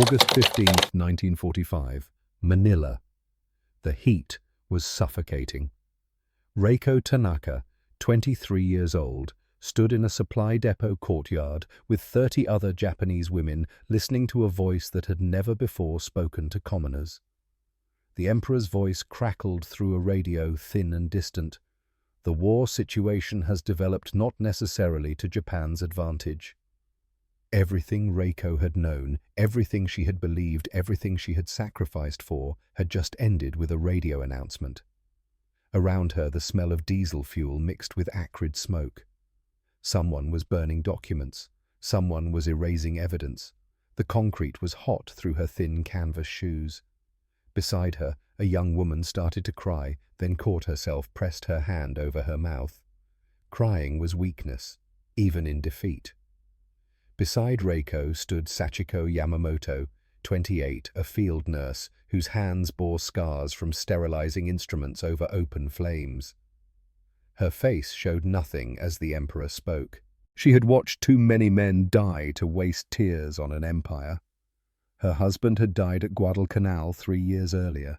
August 15, 1945, Manila. The heat was suffocating. Reiko Tanaka, 23 years old, stood in a supply depot courtyard with 30 other Japanese women listening to a voice that had never before spoken to commoners. The emperor's voice crackled through a radio, thin and distant. The war situation has developed not necessarily to Japan's advantage. Everything Reiko had known, everything she had believed, everything she had sacrificed for, had just ended with a radio announcement. Around her, the smell of diesel fuel mixed with acrid smoke. Someone was burning documents. Someone was erasing evidence. The concrete was hot through her thin canvas shoes. Beside her, a young woman started to cry, then caught herself, pressed her hand over her mouth. Crying was weakness, even in defeat. Beside Reiko stood Sachiko Yamamoto, 28, a field nurse, whose hands bore scars from sterilizing instruments over open flames. Her face showed nothing as the emperor spoke. She had watched too many men die to waste tears on an empire. Her husband had died at Guadalcanal 3 years earlier.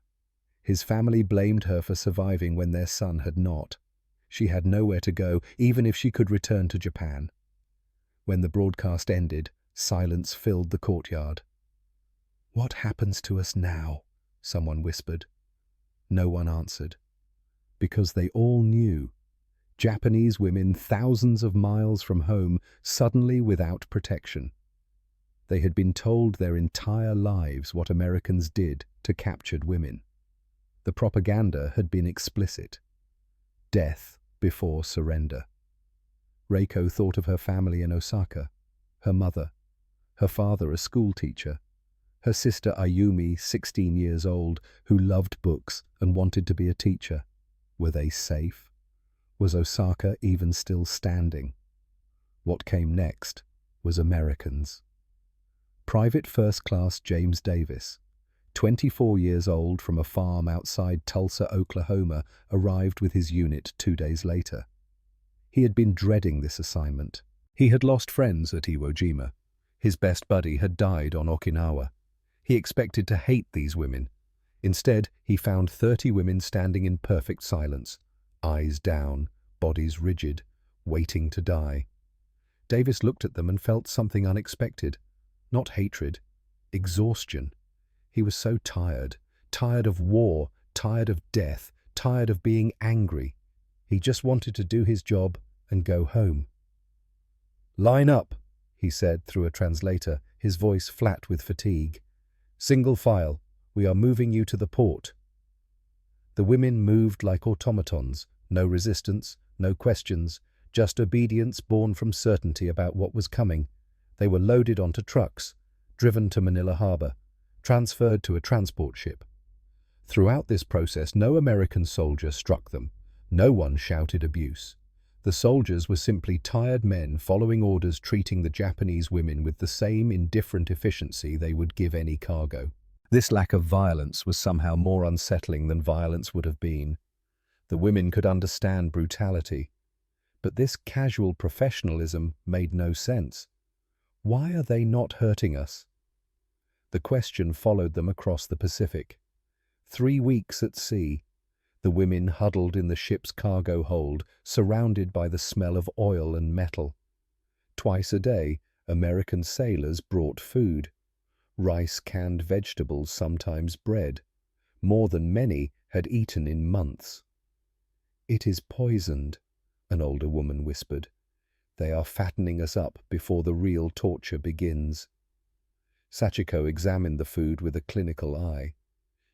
His family blamed her for surviving when their son had not. She had nowhere to go, even if she could return to Japan. When the broadcast ended, silence filled the courtyard. "What happens to us now?" someone whispered. No one answered. Because they all knew. Japanese women thousands of miles from home, suddenly without protection. They had been told their entire lives what Americans did to captured women. The propaganda had been explicit. Death before surrender. Reiko thought of her family in Osaka, her mother, her father a schoolteacher, her sister Ayumi, 16 years old, who loved books and wanted to be a teacher. Were they safe? Was Osaka even still standing? What came next was Americans. Private First Class James Davis, 24 years old, from a farm outside Tulsa, Oklahoma, arrived with his unit 2 days later. He had been dreading this assignment. He had lost friends at Iwo Jima. His best buddy had died on Okinawa. He expected to hate these women. Instead, he found 30 women standing in perfect silence, eyes down, bodies rigid, waiting to die. Davis looked at them and felt something unexpected. Not hatred, exhaustion. He was so tired, tired of war, tired of death, tired of being angry. He just wanted to do his job and go home. "Line up," he said through a translator, his voice flat with fatigue. "Single file. We are moving you to the port." The women moved like automatons, no resistance, no questions, just obedience born from certainty about what was coming. They were loaded onto trucks, driven to Manila Harbor, transferred to a transport ship. Throughout this process, no American soldier struck them. No one shouted abuse. The soldiers were simply tired men following orders, treating the Japanese women with the same indifferent efficiency they would give any cargo. This lack of violence was somehow more unsettling than violence would have been. The women could understand brutality, but this casual professionalism made no sense. Why are they not hurting us? The question followed them across the Pacific. 3 weeks at sea, the women huddled in the ship's cargo hold, surrounded by the smell of oil and metal. Twice a day, American sailors brought food. Rice, canned vegetables, sometimes bread. More than many had eaten in months. "It is poisoned," an older woman whispered. "They are fattening us up before the real torture begins." Sachiko examined the food with a clinical eye.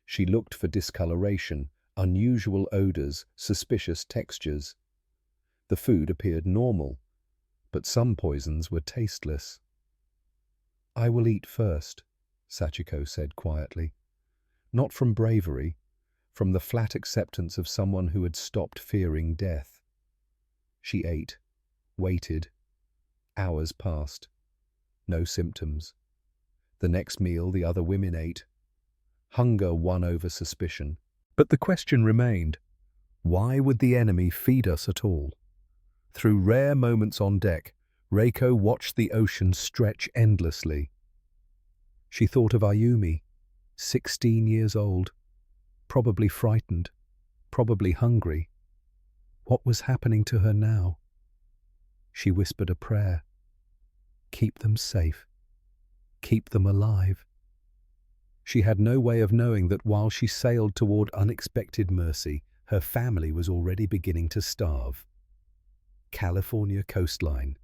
She looked for discoloration, unusual odors, suspicious textures. The food appeared normal, but some poisons were tasteless. "I will eat first," Sachiko said quietly. Not from bravery, from the flat acceptance of someone who had stopped fearing death. She ate, waited. Hours passed. No symptoms. The next meal the other women ate. Hunger won over suspicion. But the question remained, why would the enemy feed us at all? Through rare moments on deck, Reiko watched the ocean stretch endlessly. She thought of Ayumi, 16 years old, probably frightened, probably hungry. What was happening to her now? She whispered a prayer. Keep them safe. Keep them alive. She had no way of knowing that while she sailed toward unexpected mercy, her family was already beginning to starve. California coastline.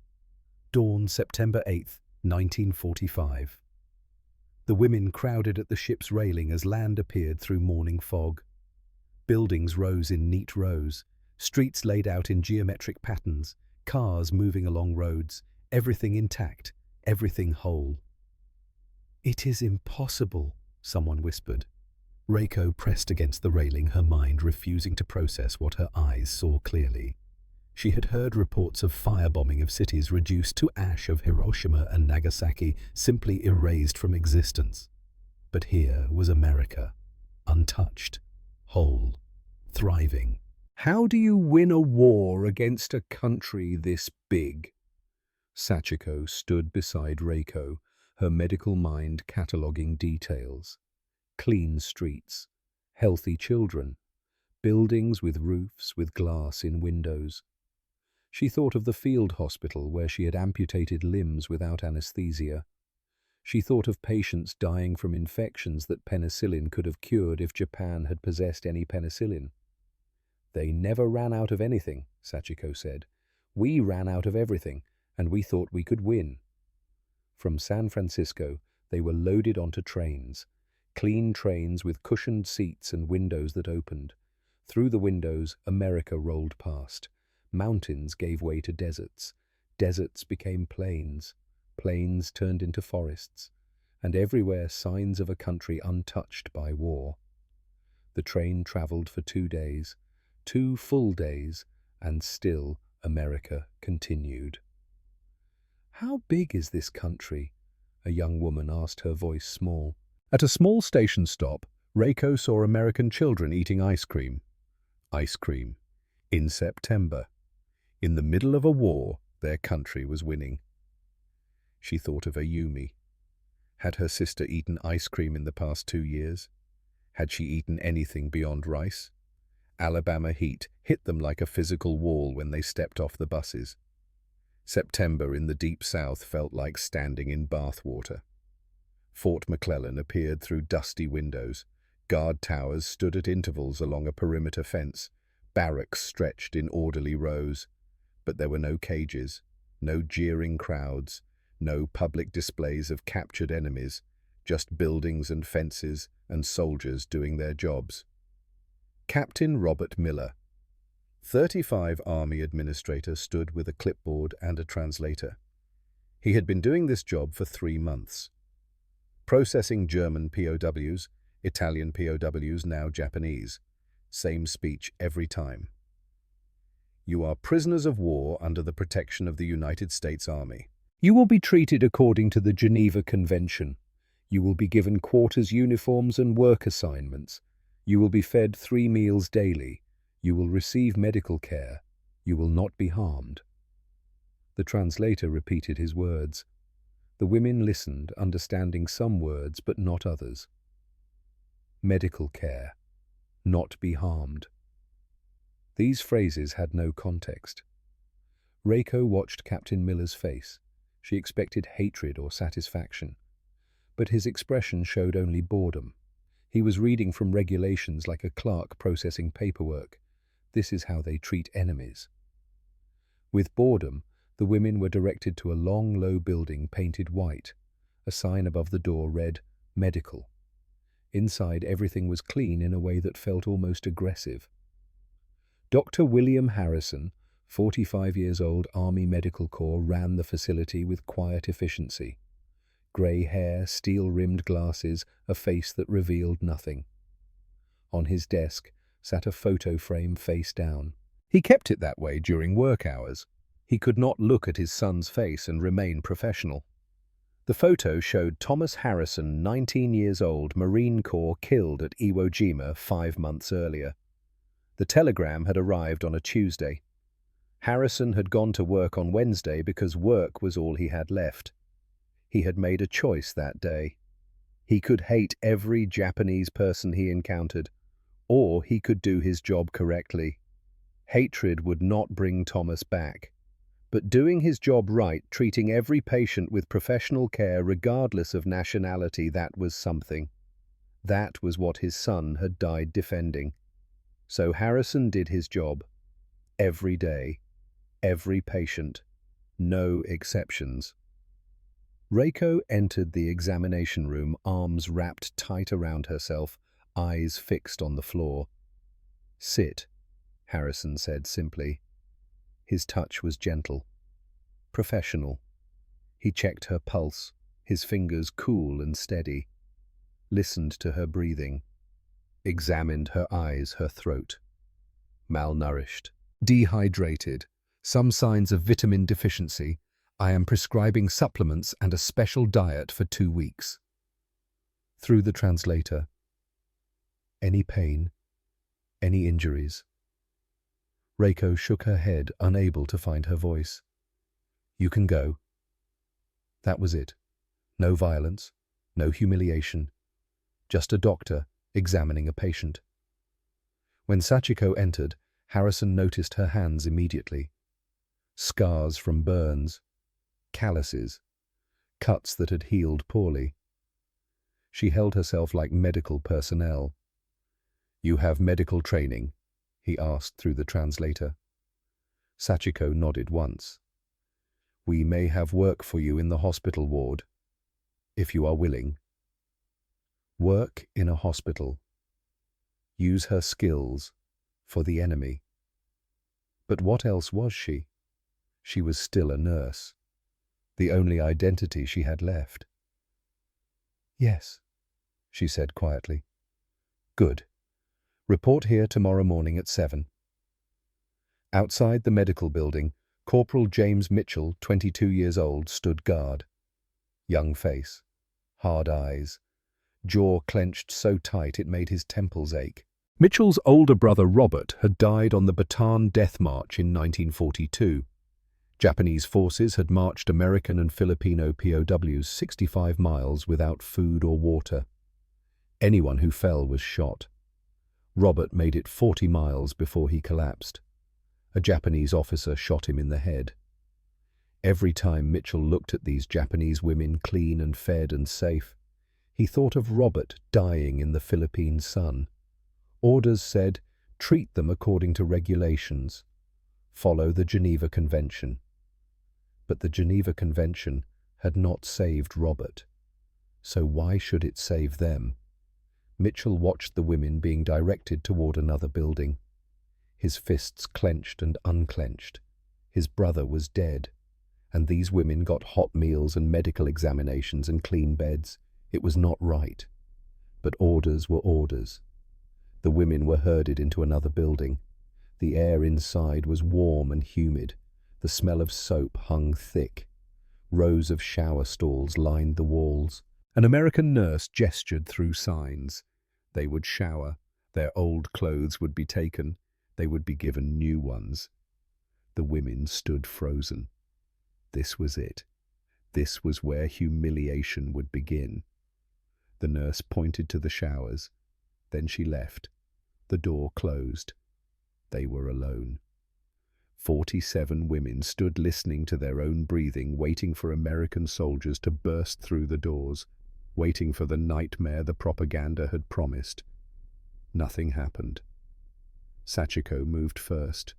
Dawn, September 8, 1945. The women crowded at the ship's railing as land appeared through morning fog. Buildings rose in neat rows, streets laid out in geometric patterns, cars moving along roads, everything intact, everything whole. "It is impossible," someone whispered. Reiko pressed against the railing, her mind refusing to process what her eyes saw clearly. She had heard reports of firebombing of cities reduced to ash, of Hiroshima and Nagasaki simply erased from existence. But here was America, untouched, whole, thriving. How do you win a war against a country this big? Sachiko stood beside Reiko, her medical mind cataloguing details. Clean streets, healthy children, buildings with roofs with glass in windows. She thought of the field hospital where she had amputated limbs without anesthesia. She thought of patients dying from infections that penicillin could have cured if Japan had possessed any penicillin. "They never ran out of anything," Sachiko said. "We ran out of everything, and we thought we could win." From San Francisco, they were loaded onto trains. Clean trains with cushioned seats and windows that opened. Through the windows, America rolled past. Mountains gave way to deserts. Deserts became plains. Plains turned into forests. And everywhere signs of a country untouched by war. The train traveled for 2 days, 2 full days, and still America continued. "How big is this country?" a young woman asked, her voice small. At a small station stop, Reiko saw American children eating ice cream. Ice cream. In September. In the middle of a war, their country was winning. She thought of Ayumi. Had her sister eaten ice cream in the past 2 years? Had she eaten anything beyond rice? Alabama heat hit them like a physical wall when they stepped off the buses. September in the deep South felt like standing in bath water. Fort McClellan appeared through dusty windows. Guard towers stood at intervals along a perimeter fence. Barracks stretched in orderly rows. But there were no cages, no jeering crowds, no public displays of captured enemies, just buildings and fences and soldiers doing their jobs. Captain Robert Miller, 35 Army administrator, stood with a clipboard and a translator. He had been doing this job for 3 months. Processing German POWs, Italian POWs, now Japanese. Same speech every time. "You are prisoners of war under the protection of the United States Army. You will be treated according to the Geneva Convention. You will be given quarters uniforms and work assignments. You will be fed 3 meals daily. You will receive medical care. You will not be harmed." The translator repeated his words. The women listened, understanding some words but not others. Medical care. Not be harmed. These phrases had no context. Reiko watched Captain Miller's face. She expected hatred or satisfaction. But his expression showed only boredom. He was reading from regulations like a clerk processing paperwork. This is how they treat enemies. With boredom, the women were directed to a long, low building painted white. A sign above the door read, "Medical." Inside, everything was clean in a way that felt almost aggressive. Dr. William Harrison, 45 years old, Army Medical Corps, ran the facility with quiet efficiency. Grey hair, steel-rimmed glasses, a face that revealed nothing. On his desk sat a photo frame face down. He kept it that way during work hours. He could not look at his son's face and remain professional. The photo showed Thomas Harrison, 19 years old, Marine Corps, killed at Iwo Jima 5 months earlier. The telegram had arrived on a Tuesday. Harrison had gone to work on Wednesday because work was all he had left. He had made a choice that day. He could hate every Japanese person he encountered, or he could do his job correctly. Hatred would not bring Thomas back, but doing his job right, treating every patient with professional care regardless of nationality, that was something. That was what his son had died defending. So Harrison did his job. Every day, every patient, no exceptions. Reiko entered the examination room, arms wrapped tight around herself, eyes fixed on the floor. "Sit," Harrison said simply. His touch was gentle, professional. He checked her pulse, his fingers cool and steady, listened to her breathing, examined her eyes, her throat. Malnourished, dehydrated, some signs of vitamin deficiency. I am prescribing supplements and a special diet for 2 weeks. Through the translator. Any pain? Any injuries? Reiko shook her head, unable to find her voice. You can go. That was it. No violence, no humiliation. Just a doctor examining a patient. When Sachiko entered, Harrison noticed her hands immediately. Scars from burns, calluses, cuts that had healed poorly. She held herself like medical personnel. You have medical training? He asked through the translator. Sachiko nodded once. We may have work for you in the hospital ward, if you are willing. Work in a hospital. Use her skills for the enemy. But what else was she? She was still a nurse. The only identity she had left. Yes, she said quietly. Good. Report here tomorrow morning at 7. Outside the medical building, Corporal James Mitchell, 22 years old, stood guard. Young face, hard eyes, jaw clenched so tight it made his temples ache. Mitchell's older brother Robert had died on the Bataan Death March in 1942. Japanese forces had marched American and Filipino POWs 65 miles without food or water. Anyone who fell was shot. Robert made it 40 miles before he collapsed. A Japanese officer shot him in the head. Every time Mitchell looked at these Japanese women, clean and fed and safe, he thought of Robert dying in the Philippine sun. Orders said, treat them according to regulations. Follow the Geneva Convention. But the Geneva Convention had not saved Robert. So why should it save them? Mitchell watched the women being directed toward another building. His fists clenched and unclenched. His brother was dead, and these women got hot meals and medical examinations and clean beds. It was not right. But orders were orders. The women were herded into another building. The air inside was warm and humid. The smell of soap hung thick. Rows of shower stalls lined the walls. An American nurse gestured through signs. They would shower. Their old clothes would be taken. They would be given new ones. The women stood frozen. This was it. This was where humiliation would begin. The nurse pointed to the showers. Then she left. The door closed. They were alone. 47 women stood listening to their own breathing, waiting for American soldiers to burst through the doors, waiting for the nightmare the propaganda had promised. Nothing happened. Sachiko moved first.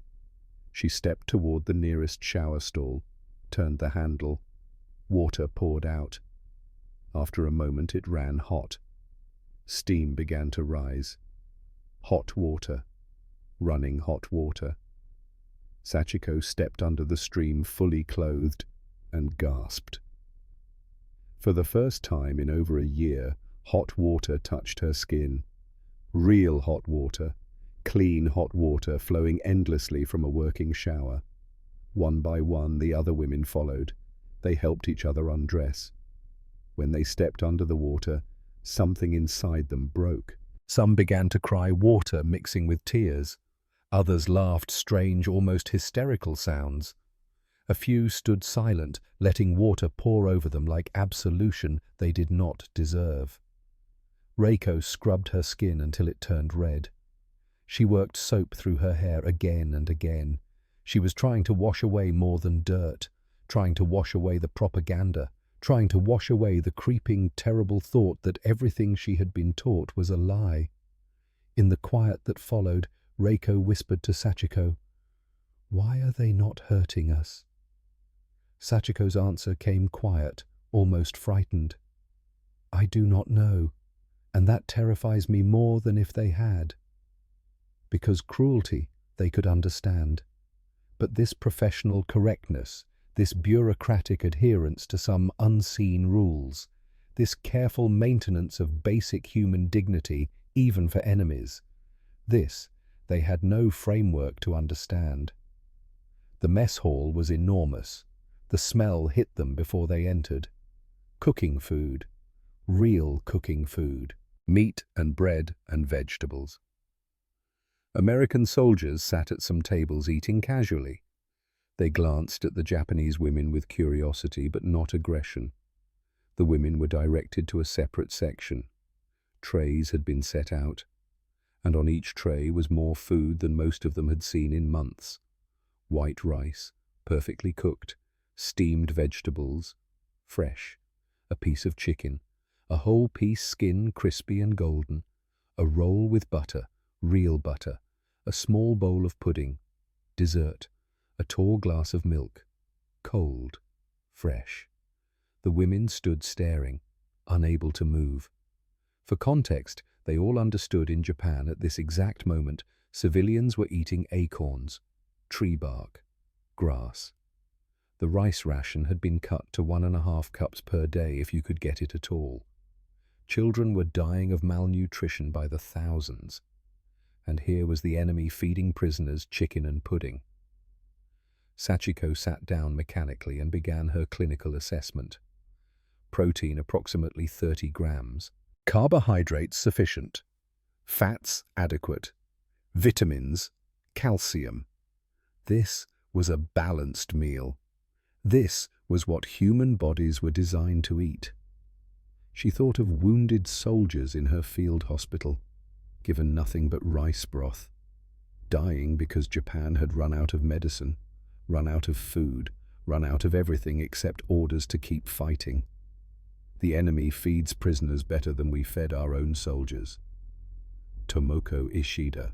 She stepped toward the nearest shower stall, turned the handle. Water poured out. After a moment it ran hot. Steam began to rise. Hot water. Running hot water. Sachiko stepped under the stream fully clothed and gasped. For the first time in over a year, hot water touched her skin. Real hot water, clean hot water flowing endlessly from a working shower. One by one, the other women followed. They helped each other undress. When they stepped under the water, something inside them broke. Some began to cry, water mixing with tears. Others laughed strange, almost hysterical sounds. A few stood silent, letting water pour over them like absolution they did not deserve. Reiko scrubbed her skin until it turned red. She worked soap through her hair again and again. She was trying to wash away more than dirt, trying to wash away the propaganda, trying to wash away the creeping, terrible thought that everything she had been taught was a lie. In the quiet that followed, Reiko whispered to Sachiko, "Why are they not hurting us?" Sachiko's answer came quiet, almost frightened. "I do not know, and that terrifies me more than if they had." Because cruelty they could understand. But this professional correctness, this bureaucratic adherence to some unseen rules, this careful maintenance of basic human dignity, even for enemies, this they had no framework to understand. The mess hall was enormous. The smell hit them before they entered. Cooking food, real cooking food, meat and bread and vegetables. American soldiers sat at some tables eating casually. They glanced at the Japanese women with curiosity but not aggression. The women were directed to a separate section. Trays had been set out, and on each tray was more food than most of them had seen in months. White rice, perfectly cooked, steamed vegetables, fresh, a piece of chicken, a whole piece skin crispy and golden, a roll with butter, real butter, a small bowl of pudding, dessert, a tall glass of milk, cold, fresh. The women stood staring, unable to move. For context, they all understood in Japan at this exact moment, civilians were eating acorns, tree bark, grass. The rice ration had been cut to 1.5 cups per day if you could get it at all. Children were dying of malnutrition by the thousands. And here was the enemy feeding prisoners chicken and pudding. Sachiko sat down mechanically and began her clinical assessment. Protein approximately 30 grams. Carbohydrates sufficient. Fats adequate. Vitamins, calcium. This was a balanced meal. This was what human bodies were designed to eat. She thought of wounded soldiers in her field hospital, given nothing but rice broth, dying because Japan had run out of medicine, run out of food, run out of everything except orders to keep fighting. The enemy feeds prisoners better than we fed our own soldiers. Tomoko Ishida,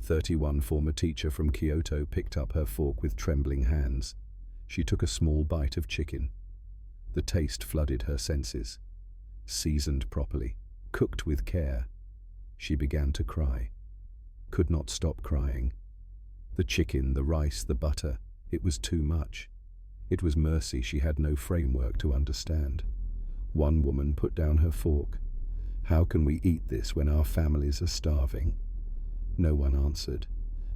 31, former teacher from Kyoto, picked up her fork with trembling hands. She took a small bite of chicken. The taste flooded her senses. Seasoned properly, cooked with care. She began to cry. Could not stop crying. The chicken, the rice, the butter, it was too much. It was mercy she had no framework to understand. One woman put down her fork. "How can we eat this when our families are starving?" No one answered,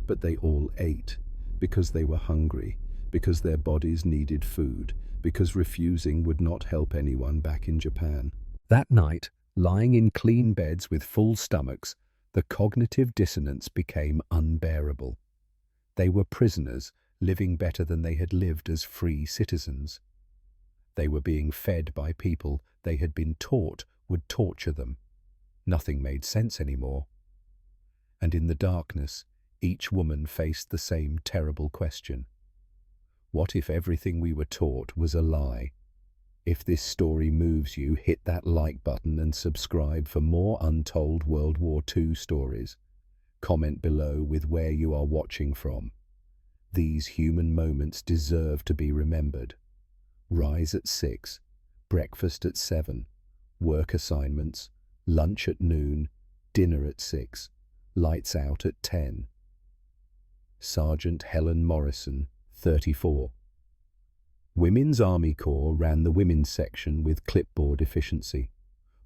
but they all ate, because they were hungry, because their bodies needed food, because refusing would not help anyone back in Japan. That night, lying in clean beds with full stomachs, the cognitive dissonance became unbearable. They were prisoners, living better than they had lived as free citizens. They were being fed by people they had been taught would torture them. Nothing made sense anymore. And in the darkness, each woman faced the same terrible question. What if everything we were taught was a lie? If this story moves you, hit that like button and subscribe for more Untold World War II stories. Comment below with where you are watching from. These human moments deserve to be remembered. Rise at 6, breakfast at 7, work assignments, lunch at noon, dinner at 6, lights out at 10. Sergeant Helen Morrison, 34. Women's Army Corps ran the women's section with clipboard efficiency.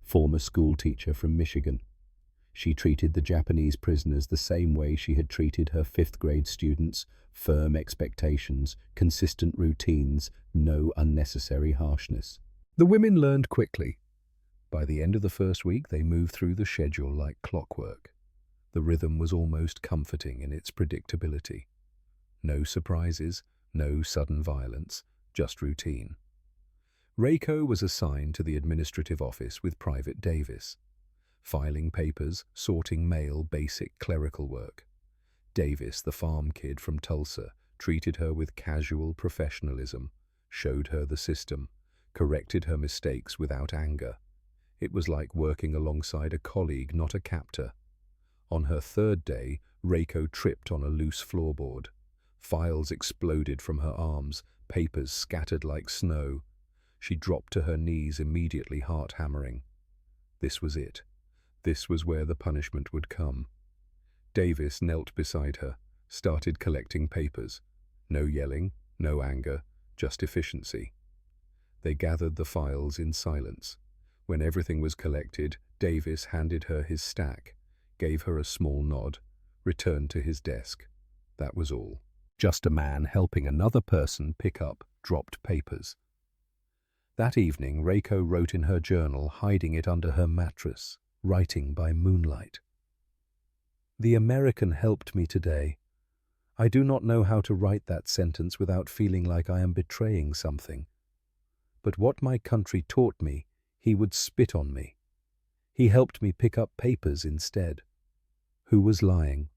Former school teacher from Michigan. She treated the Japanese prisoners the same way she had treated her 5th grade students: firm expectations, consistent routines, no unnecessary harshness. The women learned quickly. By the end of the first week, they moved through the schedule like clockwork. The rhythm was almost comforting in its predictability. No surprises, no sudden violence, just routine. Reiko was assigned to the administrative office with Private Davis. filing papers, sorting mail, basic clerical work. Davis, the farm kid from Tulsa, treated her with casual professionalism, showed her the system, corrected her mistakes without anger. It was like working alongside a colleague, not a captor. On her third day, Reiko tripped on a loose floorboard. Files exploded from her arms, papers scattered like snow. She dropped to her knees immediately, heart hammering. This was it. This was where the punishment would come. Davis knelt beside her, started collecting papers. No yelling, no anger, just efficiency. They gathered the files in silence. When everything was collected, Davis handed her his stack, gave her a small nod, returned to his desk. That was all. Just a man helping another person pick up dropped papers. That evening, Reiko wrote in her journal, hiding it under her mattress, writing by moonlight. The American helped me today. I do not know how to write that sentence without feeling like I am betraying something. But what my country taught me, he would spit on me. He helped me pick up papers instead. Who was lying?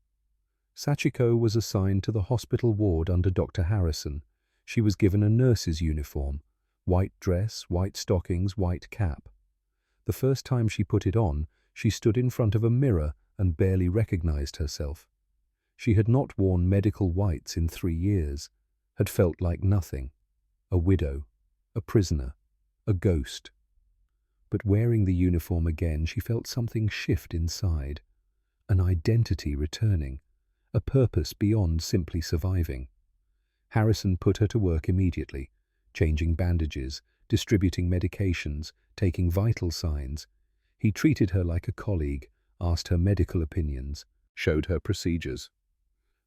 Sachiko was assigned to the hospital ward under Dr. Harrison. She was given a nurse's uniform, white dress, white stockings, white cap. The first time she put it on, she stood in front of a mirror and barely recognized herself. She had not worn medical whites in 3 years, had felt like nothing, a widow, a prisoner, a ghost. But wearing the uniform again, she felt something shift inside, an identity returning, a purpose beyond simply surviving. Harrison put her to work immediately, changing bandages, distributing medications, taking vital signs. He treated her like a colleague, asked her medical opinions, showed her procedures.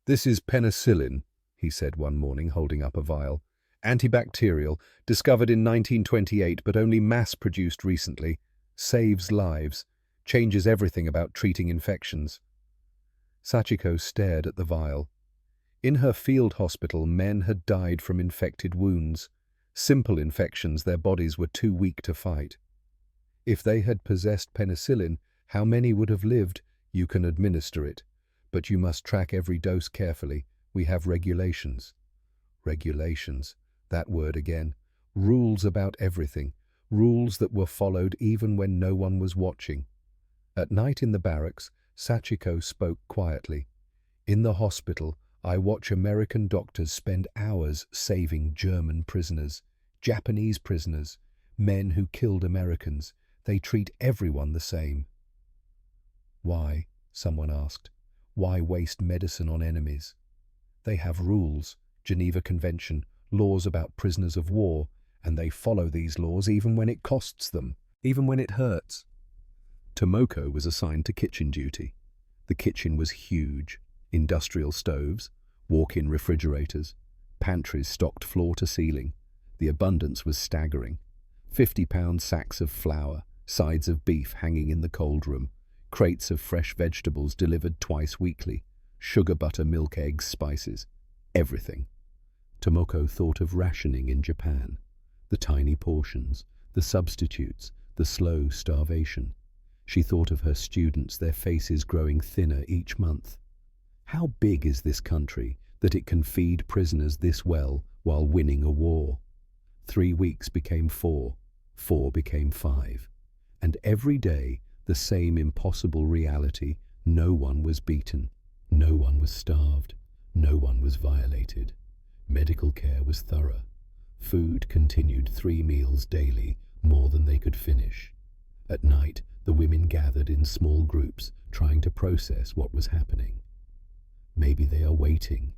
"This is penicillin," he said one morning, holding up a vial. "Antibacterial, discovered in 1928 but only mass-produced recently. Saves lives, changes everything about treating infections." Sachiko stared at the vial. In her field hospital, men had died from infected wounds. Simple infections their bodies were too weak to fight. If they had possessed penicillin, how many would have lived? You can administer it, but you must track every dose carefully. We have regulations. Regulations. That word again. Rules about everything. Rules that were followed even when no one was watching. At night in the barracks, Sachiko spoke quietly. "In the hospital, I watch American doctors spend hours saving German prisoners, Japanese prisoners, men who killed Americans. They treat everyone the same." "Why?" someone asked. "Why waste medicine on enemies?" "They have rules, Geneva Convention, laws about prisoners of war, and they follow these laws even when it costs them, even when it hurts." Tomoko was assigned to kitchen duty. The kitchen was huge. Industrial stoves, walk-in refrigerators, pantries stocked floor to ceiling. The abundance was staggering. 50-pound sacks of flour, sides of beef hanging in the cold room, crates of fresh vegetables delivered twice weekly, sugar, butter, milk, eggs, spices, everything. Tomoko thought of rationing in Japan, the tiny portions, the substitutes, the slow starvation. She thought of her students, their faces growing thinner each month. How big is this country that it can feed prisoners this well while winning a war? 3 weeks became 4, 4 became 5. And every day the same impossible reality: no one was beaten, no one was starved, no one was violated. Medical care was thorough. Food continued 3 meals daily, more than they could finish. At night, the women gathered in small groups, trying to process what was happening. Maybe they are waiting.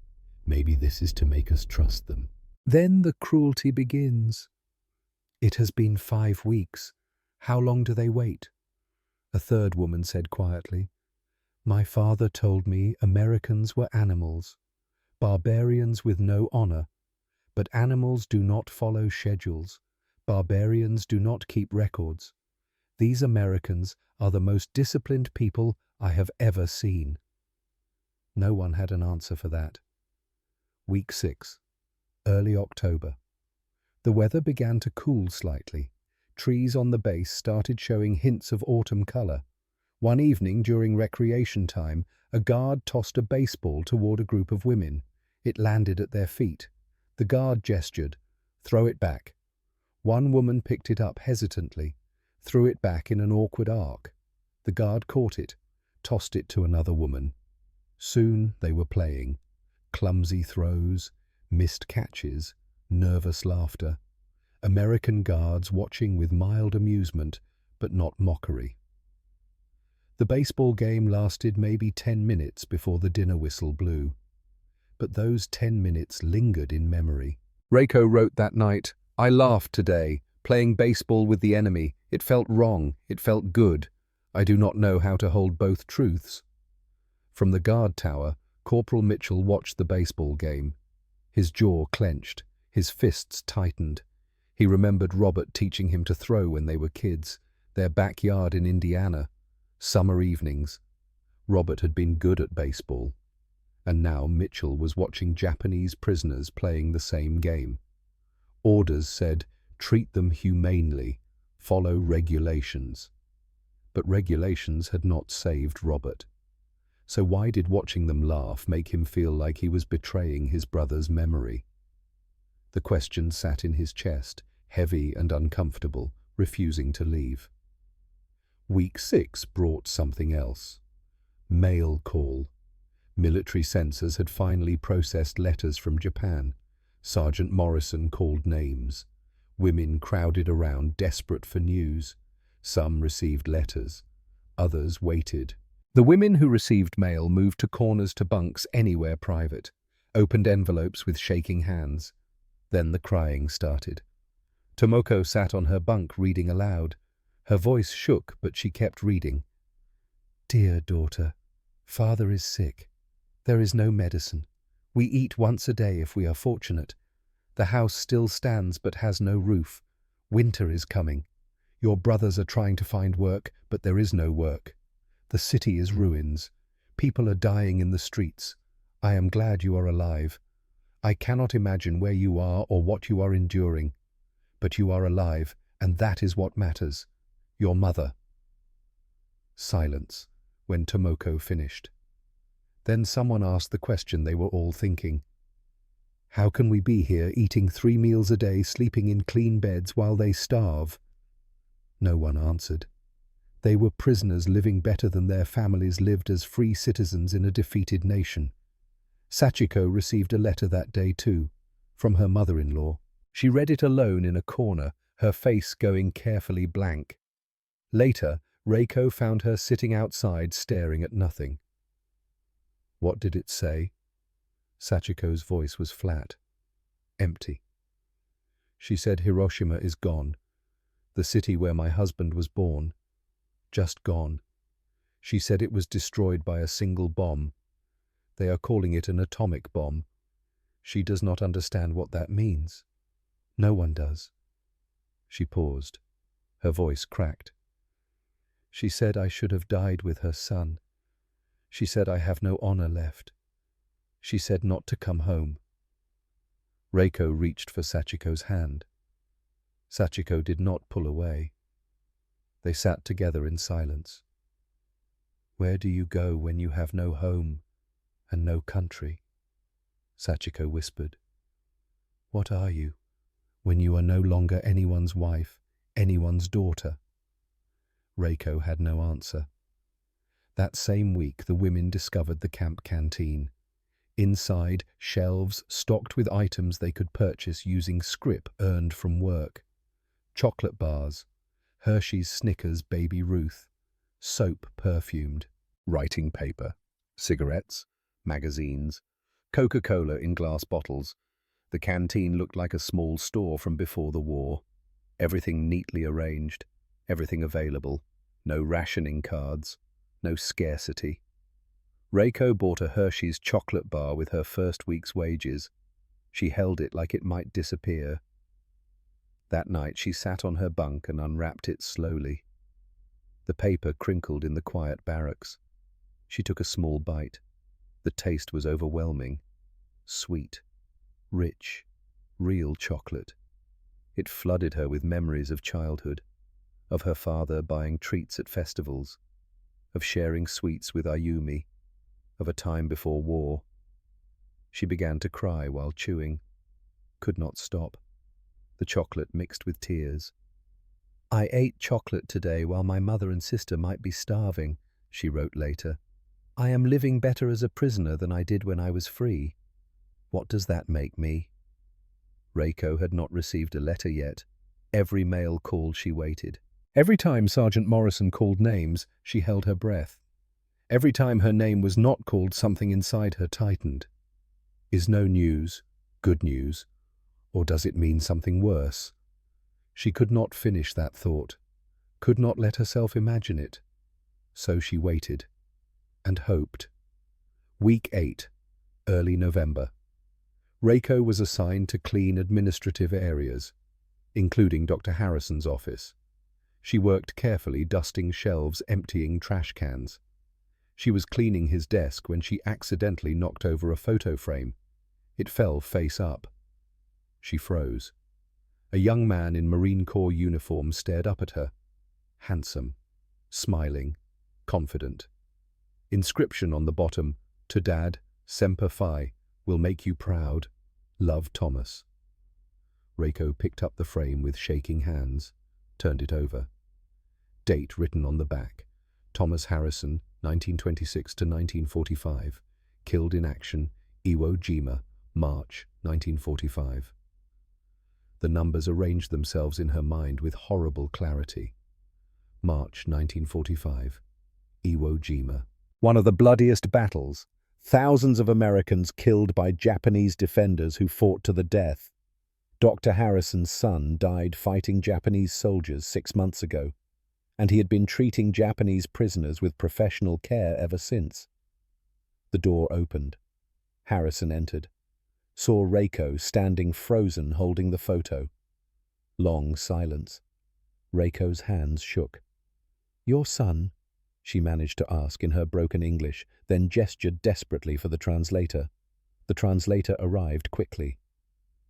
Maybe this is to make us trust them. Then the cruelty begins. "It has been 5 weeks. How long do they wait?" A third woman said quietly, "My father told me Americans were animals, barbarians with no honor. But animals do not follow schedules. Barbarians do not keep records. These Americans are the most disciplined people I have ever seen." No one had an answer for that. Week 6, early October. The weather began to cool slightly. Trees on the base started showing hints of autumn color. One evening during recreation time, a guard tossed a baseball toward a group of women. It landed at their feet. The guard gestured, "Throw it back." One woman picked it up hesitantly, threw it back in an awkward arc. The guard caught it, tossed it to another woman. Soon they were playing. Clumsy throws, missed catches, nervous laughter. American guards watching with mild amusement, but not mockery. The baseball game lasted maybe 10 minutes before the dinner whistle blew. But those 10 minutes lingered in memory. Reiko wrote that night, "I laughed today, playing baseball with the enemy. It felt wrong, it felt good. I do not know how to hold both truths." From the guard tower, Corporal Mitchell watched the baseball game. His jaw clenched, his fists tightened. He remembered Robert teaching him to throw when they were kids, their backyard in Indiana, summer evenings. Robert had been good at baseball. And now Mitchell was watching Japanese prisoners playing the same game. Orders said, "Treat them humanely, follow regulations." But regulations had not saved Robert. So why did watching them laugh make him feel like he was betraying his brother's memory? The question sat in his chest, heavy and uncomfortable, refusing to leave. Week 6 brought something else. Mail call. Military censors had finally processed letters from Japan. Sergeant Morrison called names. Women crowded around, desperate for news. Some received letters. Others waited. The women who received mail moved to corners to bunks anywhere private, opened envelopes with shaking hands. Then the crying started. Tomoko sat on her bunk reading aloud. Her voice shook, but she kept reading. "Dear daughter, father is sick. There is no medicine. We eat once a day if we are fortunate. The house still stands but has no roof. Winter is coming. Your brothers are trying to find work, but there is no work. The city is ruins. People are dying in the streets. I am glad you are alive. I cannot imagine where you are or what you are enduring. But you are alive, and that is what matters. Your mother." Silence when Tomoko finished. Then someone asked the question they were all thinking. "How can we be here eating 3 meals a day, sleeping in clean beds while they starve?" No one answered. They were prisoners living better than their families lived as free citizens in a defeated nation. Sachiko received a letter that day too, from her mother-in-law. She read it alone in a corner, her face going carefully blank. Later, Reiko found her sitting outside staring at nothing. "What did it say?" Sachiko's voice was flat, empty. She said, "Hiroshima is gone. The city where my husband was born. Just gone. She said it was destroyed by a single bomb. They are calling it an atomic bomb. She does not understand what that means. No one does." She paused. Her voice cracked. "She said I should have died with her son. She said I have no honor left. She said not to come home." Reiko reached for Sachiko's hand. Sachiko did not pull away. They sat together in silence. "Where do you go when you have no home and no country?" Sachiko whispered. "What are you when you are no longer anyone's wife, anyone's daughter?" Reiko had no answer. That same week, the women discovered the camp canteen. Inside, shelves stocked with items they could purchase using scrip earned from work. Chocolate bars, Hershey's Snickers Baby Ruth, soap perfumed, writing paper, cigarettes, magazines, Coca-Cola in glass bottles. The canteen looked like a small store from before the war. Everything neatly arranged, everything available, no rationing cards, no scarcity. Reiko bought a Hershey's chocolate bar with her first week's wages. She held it like it might disappear. That night she sat on her bunk and unwrapped it slowly. The paper crinkled in the quiet barracks. She took a small bite. The taste was overwhelming. Sweet, rich, real chocolate. It flooded her with memories of childhood, of her father buying treats at festivals, of sharing sweets with Ayumi, of a time before war. She began to cry while chewing, could not stop. The chocolate mixed with tears. "I ate chocolate today while my mother and sister might be starving," she wrote later. "I am living better as a prisoner than I did when I was free. What does that make me?" Reiko had not received a letter yet. Every mail call she waited. Every time Sergeant Morrison called names, she held her breath. Every time her name was not called, something inside her tightened. Is no news good news, or does it mean something worse? She could not finish that thought, could not let herself imagine it. So she waited and hoped. Week 8, early November. Reiko was assigned to clean administrative areas, including Dr. Harrison's office. She worked carefully, dusting shelves, emptying trash cans. She was cleaning his desk when she accidentally knocked over a photo frame. It fell face up. She froze. A young man in Marine Corps uniform stared up at her. Handsome, smiling, confident. Inscription on the bottom, "To Dad, Semper Fi, will make you proud. Love, Thomas." Reiko picked up the frame with shaking hands, turned it over. Date written on the back, Thomas Harrison, 1926 to 1945, killed in action, Iwo Jima, March 1945. The numbers arranged themselves in her mind with horrible clarity. March 1945, Iwo Jima. One of the bloodiest battles. Thousands of Americans killed by Japanese defenders who fought to the death. Dr. Harrison's son died fighting Japanese soldiers 6 months ago, and he had been treating Japanese prisoners with professional care ever since. The door opened. Harrison entered. Saw Reiko standing frozen holding the photo. Long silence. Reiko's hands shook. "Your son?" she managed to ask in her broken English, then gestured desperately for the translator. The translator arrived quickly.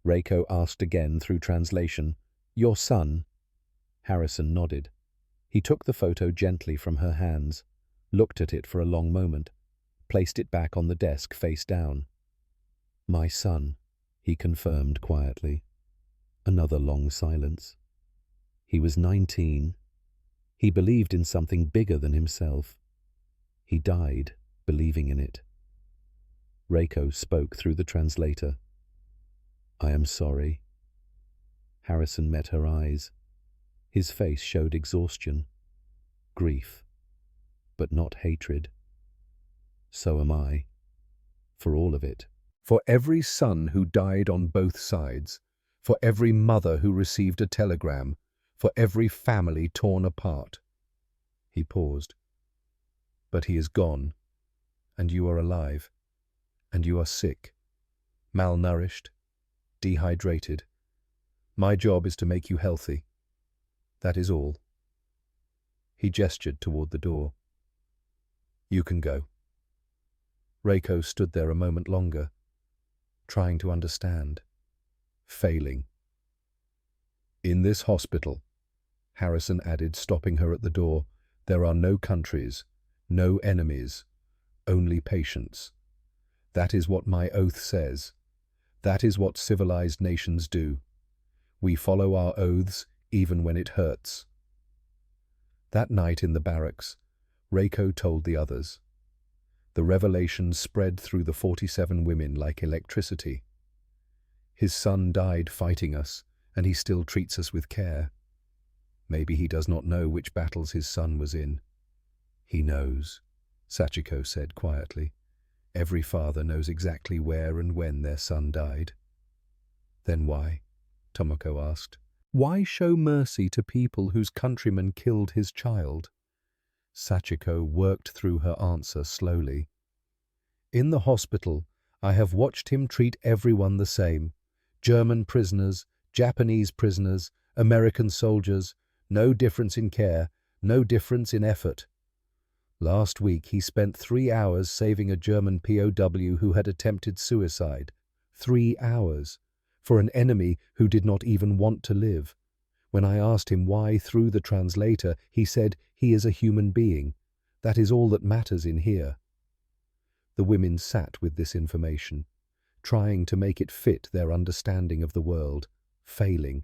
Reiko asked again through translation, "Your son?" Harrison nodded. He took the photo gently from her hands, looked at it for a long moment, placed it back on the desk face down. "My son," he confirmed quietly. Another long silence. He was 19. He believed in something bigger than himself. He died believing in it. Reiko spoke through the translator. "I am sorry." Harrison met her eyes. His face showed exhaustion, grief, but not hatred. "So am I. For all of it. For every son who died on both sides, for every mother who received a telegram, for every family torn apart." He paused. "But he is gone, and you are alive, and you are sick, malnourished, dehydrated. My job is to make you healthy. That is all." He gestured toward the door. "You can go." Reiko stood there a moment longer, trying to understand, failing. "In this hospital," Harrison added, stopping her at the door, "there are no countries, no enemies, only patients. That is what my oath says. That is what civilized nations do. We follow our oaths even when it hurts." That night in the barracks, Reiko told the others. The revelation spread through the 47 women like electricity. His son died fighting us, and he still treats us with care. Maybe he does not know which battles his son was in. "He knows," Sachiko said quietly. "Every father knows exactly where and when their son died." "Then why?" Tomoko asked. "Why show mercy to people whose countrymen killed his child?" Sachiko worked through her answer slowly. "In the hospital, I have watched him treat everyone the same. German prisoners, Japanese prisoners, American soldiers, no difference in care, no difference in effort. Last week he spent 3 hours saving a German POW who had attempted suicide. 3 hours. For an enemy who did not even want to live. When I asked him why through the translator, he said he is a human being. That is all that matters in here." The women sat with this information, trying to make it fit their understanding of the world, failing.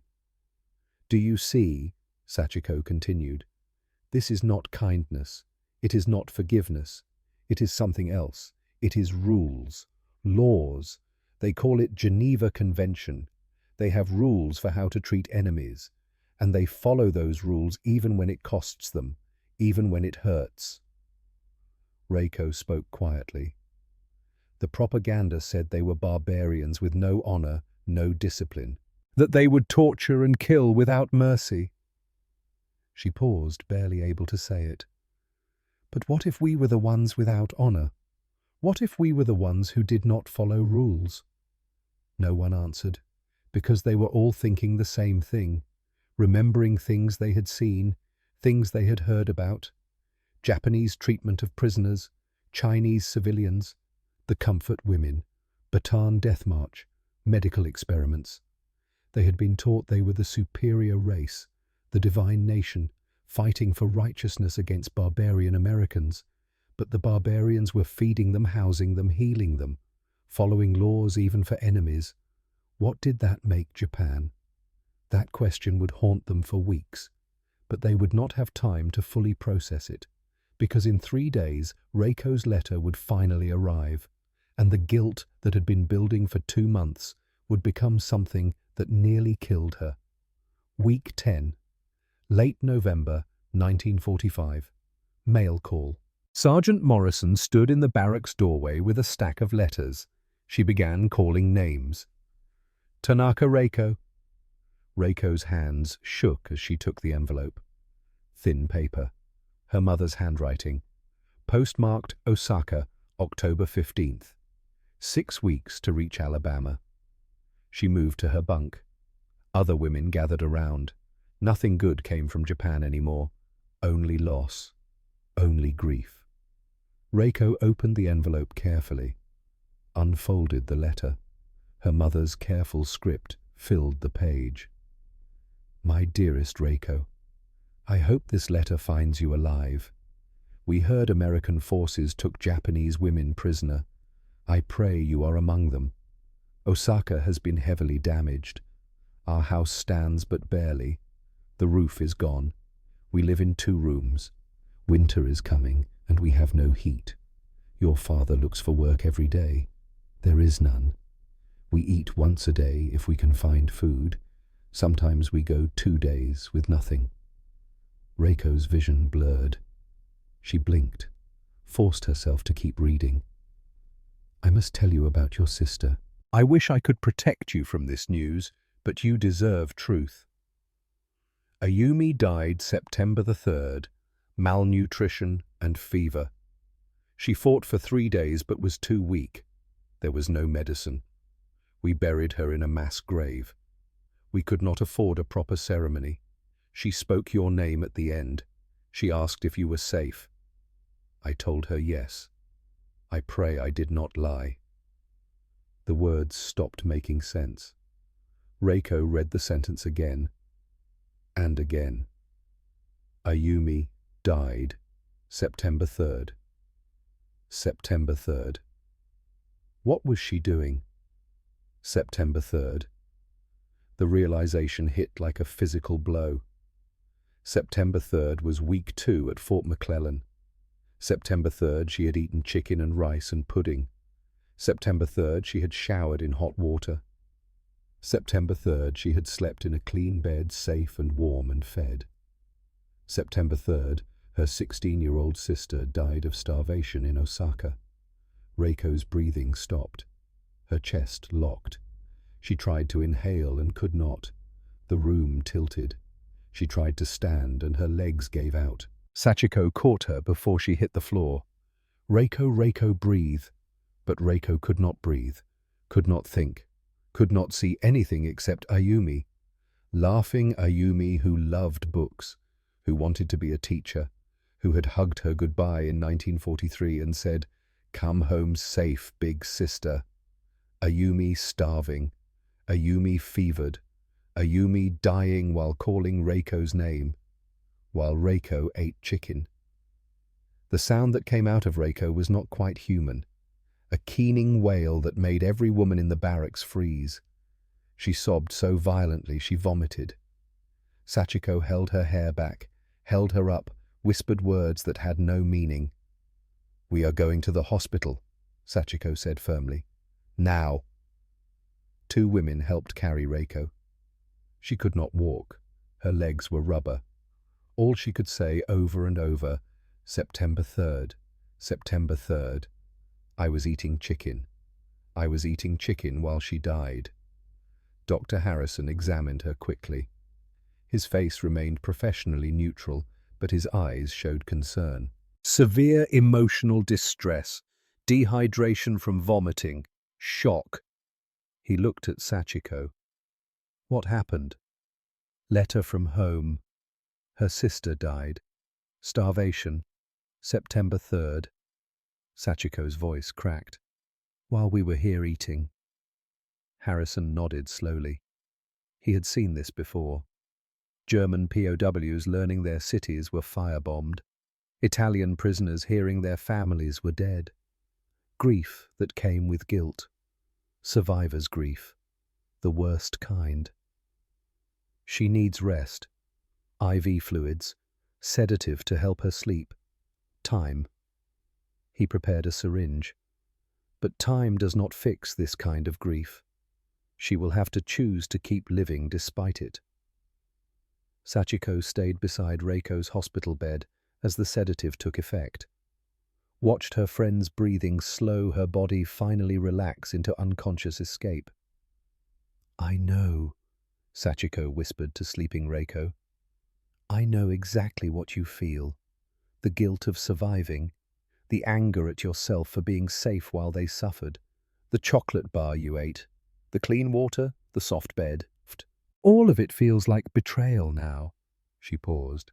"Do you see?" Sachiko continued. "This is not kindness. It is not forgiveness. It is something else. It is rules, laws. They call it Geneva Convention. They have rules for how to treat enemies, and they follow those rules even when it costs them, even when it hurts." Reiko spoke quietly. "The propaganda said they were barbarians with no honor, no discipline, that they would torture and kill without mercy." She paused, barely able to say it. "But what if we were the ones without honor? What if we were the ones who did not follow rules?" No one answered, because they were all thinking the same thing, remembering things they had seen, things they had heard about. Japanese treatment of prisoners, Chinese civilians, the comfort women, Bataan death march, medical experiments. They had been taught they were the superior race, the divine nation, fighting for righteousness against barbarian Americans. But the barbarians were feeding them, housing them, healing them, following laws even for enemies. What did that make Japan? That question would haunt them for weeks, but they would not have time to fully process it, because in 3 days Reiko's letter would finally arrive, and the guilt that had been building for 2 months would become something that nearly killed her. Week 10. Late November 1945. Mail call. Sergeant Morrison stood in the barracks doorway with a stack of letters. She began calling names. "Tanaka Reiko." Reiko's hands shook as she took the envelope. Thin paper. Her mother's handwriting. Postmarked Osaka, October 15th. 6 weeks to reach Alabama. She moved to her bunk. Other women gathered around. Nothing good came from Japan anymore. Only loss. Only grief. Reiko opened the envelope carefully, unfolded the letter. Her mother's careful script filled the page. "My dearest Reiko, I hope this letter finds you alive. We heard American forces took Japanese women prisoner. I pray you are among them. Osaka has been heavily damaged. Our house stands but barely. The roof is gone. We live in 2 rooms. Winter is coming, and we have no heat. Your father looks for work every day. There is none. We eat once a day if we can find food. Sometimes we go 2 days with nothing." Reiko's vision blurred. She blinked, forced herself to keep reading. "I must tell you about your sister. I wish I could protect you from this news, but you deserve truth. Ayumi died September the 3rd, malnutrition and fever. She fought for 3 days but was too weak. There was no medicine. We buried her in a mass grave. We could not afford a proper ceremony. She spoke your name at the end. She asked if you were safe. I told her yes. I pray I did not lie." The words stopped making sense. Reiko read the sentence again and again. Ayumi died September 3rd. September 3rd. What was she doing? September 3rd. The realization hit like a physical blow. September 3rd was week 2 at Fort McClellan. September 3rd she had eaten chicken and rice and pudding. September 3rd she had showered in hot water. September 3rd she had slept in a clean bed, safe and warm and fed. September 3rd her 16-year-old sister died of starvation in Osaka. Reiko's breathing stopped. Her chest locked. She tried to inhale and could not. The room tilted. She tried to stand and her legs gave out. Sachiko caught her before she hit the floor. "Reiko, Reiko, breathe." But Reiko could not breathe, could not think, could not see anything except Ayumi. Laughing Ayumi who loved books, who wanted to be a teacher, who had hugged her goodbye in 1943 and said, "Come home safe, big sister." Ayumi starving, Ayumi fevered, Ayumi dying while calling Reiko's name, while Reiko ate chicken. The sound that came out of Reiko was not quite human, a keening wail that made every woman in the barracks freeze. She sobbed so violently she vomited. Sachiko held her hair back, held her up, whispered words that had no meaning. "We are going to the hospital," Sachiko said firmly. "Now." Two women helped carry Reiko. She could not walk. Her legs were rubber. All she could say over and over, "September 3rd, September 3rd. I was eating chicken. I was eating chicken while she died." Dr. Harrison examined her quickly. His face remained professionally neutral, but his eyes showed concern. Severe emotional distress, dehydration from vomiting, shock. He looked at Sachiko. "What happened?" "Letter from home. Her sister died. Starvation. September 3rd. Sachiko's voice cracked. "While we were here eating." Harrison nodded slowly. He had seen this before. German POWs learning their cities were firebombed. Italian prisoners hearing their families were dead. Grief that came with guilt. Survivor's grief. The worst kind. She needs rest. IV fluids. Sedative to help her sleep. Time. He prepared a syringe. But time does not fix this kind of grief. She will have to choose to keep living despite it. Sachiko stayed beside Reiko's hospital bed as the sedative took effect. Watched her friend's breathing slow, her body finally relax into unconscious escape. "I know," Sachiko whispered to sleeping Reiko. "I know exactly what you feel. The guilt of surviving, the anger at yourself for being safe while they suffered, the chocolate bar you ate, the clean water, the soft bed. All of it feels like betrayal now." She paused.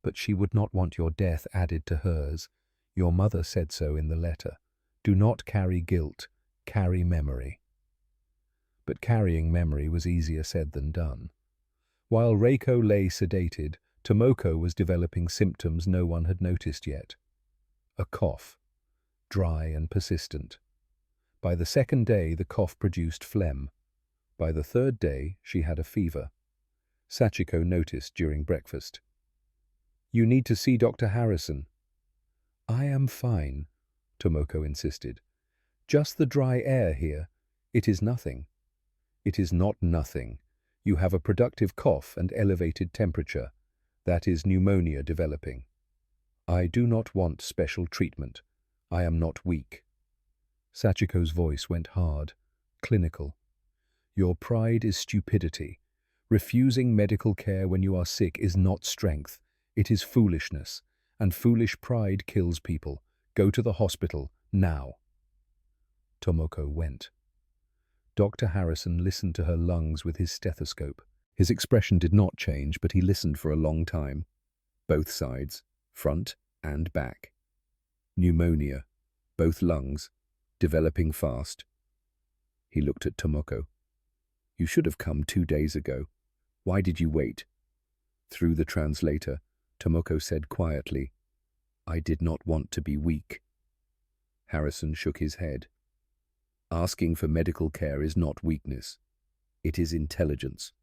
"But she would not want your death added to hers. Your mother said so in the letter. Do not carry guilt, carry memory." But carrying memory was easier said than done. While Reiko lay sedated, Tomoko was developing symptoms no one had noticed yet. A cough, dry and persistent. By the second day, the cough produced phlegm. By the third day, she had a fever. Sachiko noticed during breakfast. "You need to see Dr. Harrison." "I am fine," Tomoko insisted. "Just the dry air here. It is nothing." "It is not nothing. You have a productive cough and elevated temperature. That is pneumonia developing. I do not want special treatment. I am not weak." Sachiko's voice went hard, clinical. "Your pride is stupidity. Refusing medical care when you are sick is not strength. It is foolishness, and foolish pride kills people. Go to the hospital, now." Tomoko went. Dr. Harrison listened to her lungs with his stethoscope. His expression did not change, but he listened for a long time. Both sides, front and back. Pneumonia, both lungs, developing fast. He looked at Tomoko. "You should have come 2 days ago. Why did you wait?" Through the translator, Tomoko said quietly, "I did not want to be weak." Harrison shook his head. "Asking for medical care is not weakness. It is intelligence.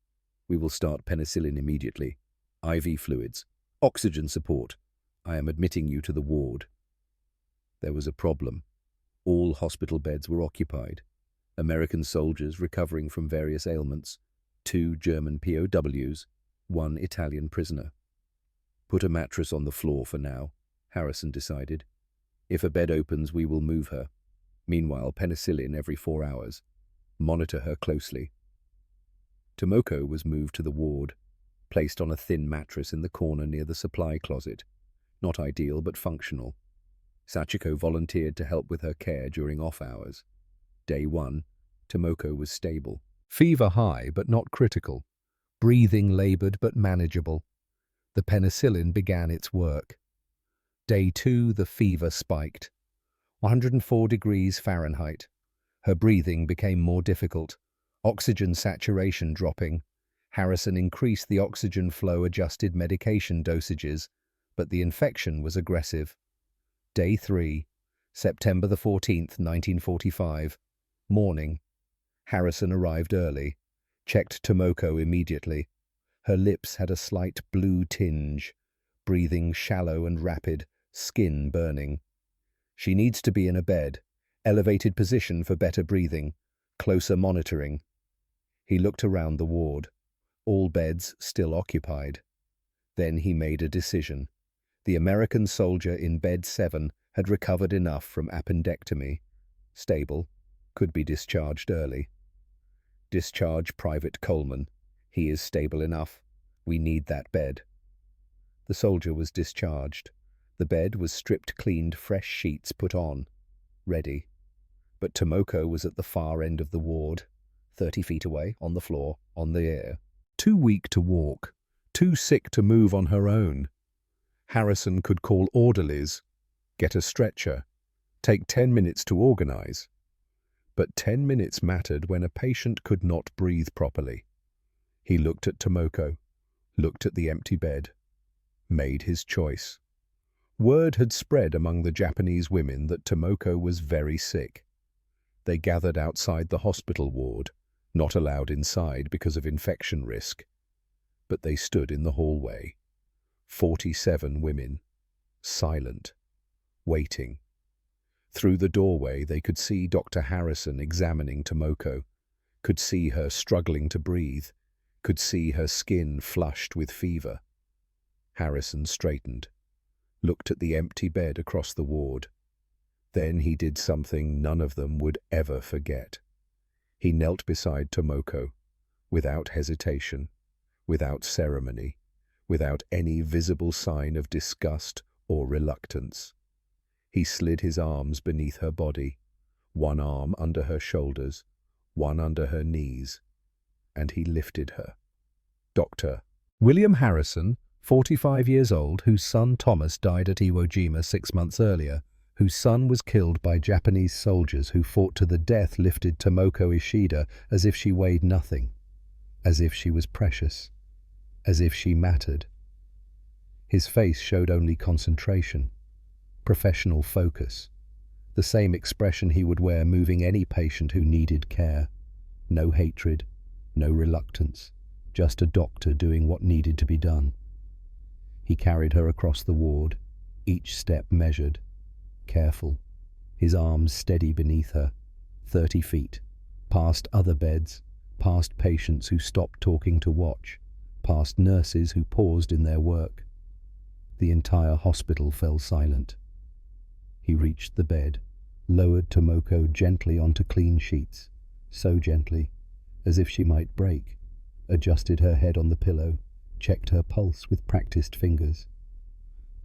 We will start penicillin immediately. IV fluids. Oxygen support. I am admitting you to the ward." There was a problem. All hospital beds were occupied. American soldiers recovering from various ailments, 2 German POWs, 1 Italian prisoner. "Put a mattress on the floor for now," Harrison decided. "If a bed opens, we will move her. Meanwhile, penicillin every 4 hours. Monitor her closely." Tomoko was moved to the ward, placed on a thin mattress in the corner near the supply closet. Not ideal, but functional. Sachiko volunteered to help with her care during off hours. Day 1, Tomoko was stable. Fever high, but not critical. Breathing labored, but manageable. The penicillin began its work. Day 2, the fever spiked. 104 degrees Fahrenheit. Her breathing became more difficult. Oxygen saturation dropping. Harrison increased the oxygen flow, adjusted medication dosages, but the infection was aggressive. Day 3, September the 14th, 1945. Morning. Harrison arrived early, checked Tomoko immediately. Her lips had a slight blue tinge, breathing shallow and rapid, skin burning. She needs to be in a bed, elevated position for better breathing, closer monitoring. He looked around the ward, all beds still occupied. Then he made a decision. The American soldier in bed 7 had recovered enough from appendectomy. Stable, could be discharged early. Discharge Private Coleman. He is stable enough. We need that bed. The soldier was discharged. The bed was stripped, cleaned, fresh sheets put on. Ready. But Tomoko was at the far end of the ward, 30 feet away, on the floor, on the air. Too weak to walk, too sick to move on her own. Harrison could call orderlies, get a stretcher, take 10 minutes to organize. But 10 minutes mattered when a patient could not breathe properly. He looked at Tomoko, looked at the empty bed, made his choice. Word had spread among the Japanese women that Tomoko was very sick. They gathered outside the hospital ward, not allowed inside because of infection risk. But they stood in the hallway. 47 women, silent, waiting. Through the doorway they could see Dr. Harrison examining Tomoko, could see her struggling to breathe, could see her skin flushed with fever. Harrison straightened, looked at the empty bed across the ward. Then he did something none of them would ever forget. He knelt beside Tomoko, without hesitation, without ceremony, without any visible sign of disgust or reluctance. He slid his arms beneath her body, one arm under her shoulders, one under her knees, and he lifted her. Dr. William Harrison, 45 years old, whose son Thomas died at Iwo Jima 6 months earlier, whose son was killed by Japanese soldiers who fought to the death, lifted Tomoko Ishida as if she weighed nothing, as if she was precious, as if she mattered. His face showed only concentration, professional focus, the same expression he would wear moving any patient who needed care. No hatred, no reluctance, just a doctor doing what needed to be done. He carried her across the ward, each step measured, careful, his arms steady beneath her, 30 feet, past other beds, past patients who stopped talking to watch, past nurses who paused in their work. The entire hospital fell silent. He reached the bed, lowered Tomoko gently onto clean sheets, so gently, as if she might break, adjusted her head on the pillow, checked her pulse with practiced fingers.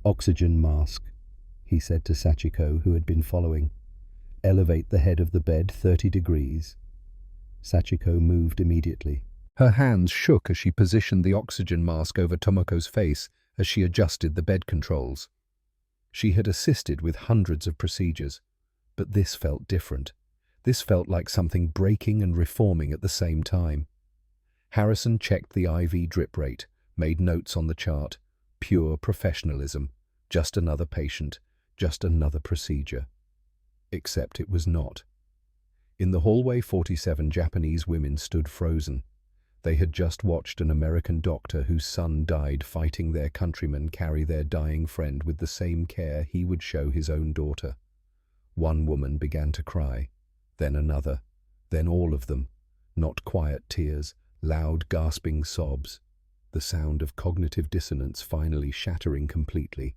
"Oxygen mask," he said to Sachiko, who had been following. "Elevate the head of the bed 30 degrees. Sachiko moved immediately. Her hands shook as she positioned the oxygen mask over Tomoko's face as she adjusted the bed controls. She had assisted with hundreds of procedures, but this felt different. This felt like something breaking and reforming at the same time. Harrison checked the IV drip rate, made notes on the chart. Pure professionalism. Just another patient, just another procedure. Except it was not. In the hallway, 47 Japanese women stood frozen. They had just watched an American doctor whose son died fighting their countrymen carry their dying friend with the same care he would show his own daughter. One woman began to cry, then another, then all of them. Not quiet tears, loud gasping sobs. The sound of cognitive dissonance finally shattering completely.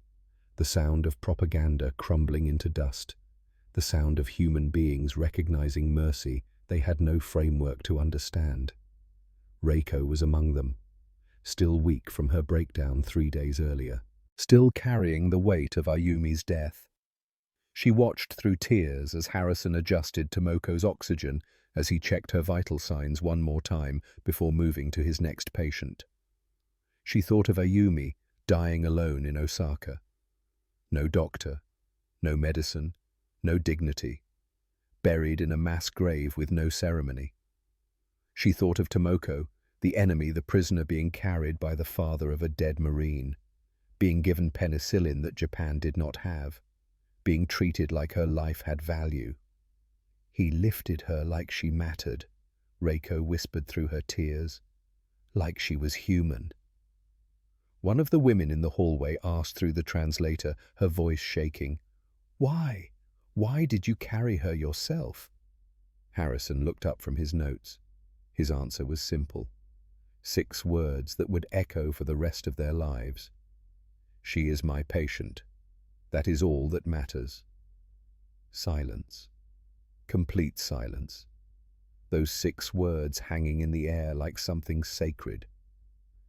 The sound of propaganda crumbling into dust. The sound of human beings recognizing mercy they had no framework to understand. Reiko was among them, still weak from her breakdown 3 days earlier, still carrying the weight of Ayumi's death. She watched through tears as Harrison adjusted Tomoko's oxygen as he checked her vital signs one more time before moving to his next patient. She thought of Ayumi dying alone in Osaka. No doctor, no medicine, no dignity, buried in a mass grave with no ceremony. She thought of Tomoko, the enemy, the prisoner being carried by the father of a dead Marine, being given penicillin that Japan did not have, being treated like her life had value. He lifted her like she mattered, Reiko whispered through her tears, like she was human. One of the women in the hallway asked through the translator, her voice shaking, "Why? Why did you carry her yourself?" Harrison looked up from his notes. His answer was simple. 6 words that would echo for the rest of their lives. "She is my patient. That is all that matters." Silence. Complete silence. Those 6 words hanging in the air like something sacred.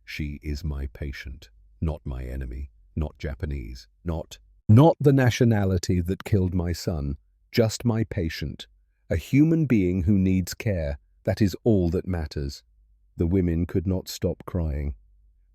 She is my patient, not my enemy, not Japanese, not the nationality that killed my son, just my patient, a human being who needs care. That is all that matters. The women could not stop crying,